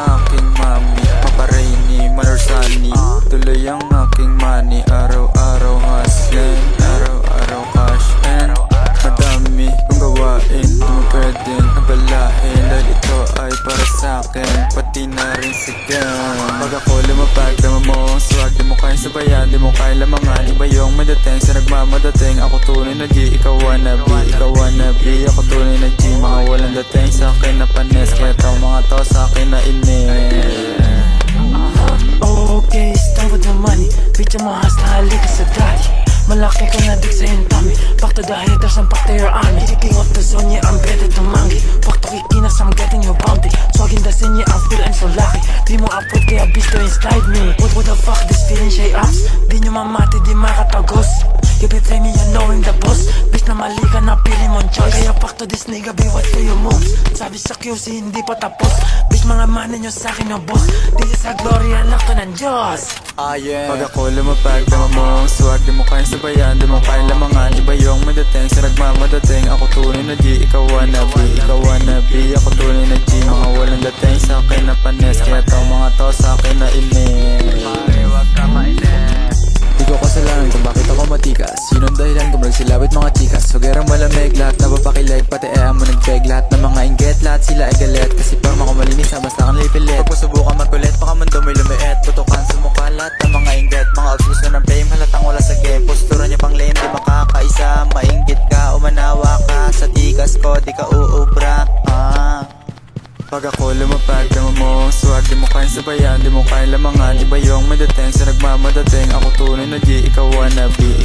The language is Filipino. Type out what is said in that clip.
aking mami, Paparini, Manorsani. Tuloy ang aking money, araw-araw hustling, araw-araw cash and madami kong gawain. Di mo pwedeng abalahin dahil ito ay para sa'kin, pati na rin si Ken. Pag ako lumapag, tama mo ang swag. Di mo kaya sabayan, di mo kaya lamangan. Iba yung madating sa nagmamadating. Ako tunay na G, ikaw wannabe, ikaw wannabe. Ako tunay na G, mga walang dating sa akin na panis. Kaya tao mga to sa akin na inis. Okay, it's time for the money. Bitch, I'm a hustler, halika sa daddy. Malaki ka na dik sa yung tummy. Back to the haters and back to your army. King of the zone, yeah, I'm better than Mangi. Fuck to Kikinas, I'm getting your bounty. Swagging the scene, yeah, I feel I'm so lucky. Di mo upload kaya bitch to inside me. What the fuck, this feeling shay ups. Di nyo mamati, di makatagos. You be play me, you knowing the boss. Bitch na mali ka na pili mong choice. Kaya fuck to this nigga, be what do you moves. Sabi sa QC, hindi pa tapos. Bitch, mga money nyo sa'kin yung boss. Di sa glory, anak to ng Diyos. Pag ako lumapag, tama mo ang swag. Di mo kaya sabayan, di mo kaya lamangan. Iba yung madating sa nagmamadating. Ako tunay na G, ikaw wannabe, ikaw wannabe. Ako tunay na G, mga walang dating sa akin na panis. Kaya to mga to sa akin na inis. Huwag ka mainis. Di ko kasalanan kung bakit ako matikas. Yun ang dahilan kung nagsilabit mga chikas. Sugerang malamig, lahat na papakilig. Pati mo nag-beg, lahat ng mga inggit. Lahat sila ay galit, kasi parang ako malinis ha, basta kang lipilit. Pag masubukan magkulit, baka mundo may lumiit. Tutukan sa mukha lahat ng mga inggit. Mga obsession ng fame, halatang wala sa game. Postura niya pang lame, di makakaisa. Mainggit ka, umanawa ka. Sa tikas ko, di ka uubra. Pag ako lumapag, tama mo ang swag. Di mo kaya sabayan, di mo kaya lamangan. Iba yung madating sa nagmamadating. Ako tunay na G, ikaw wannabe.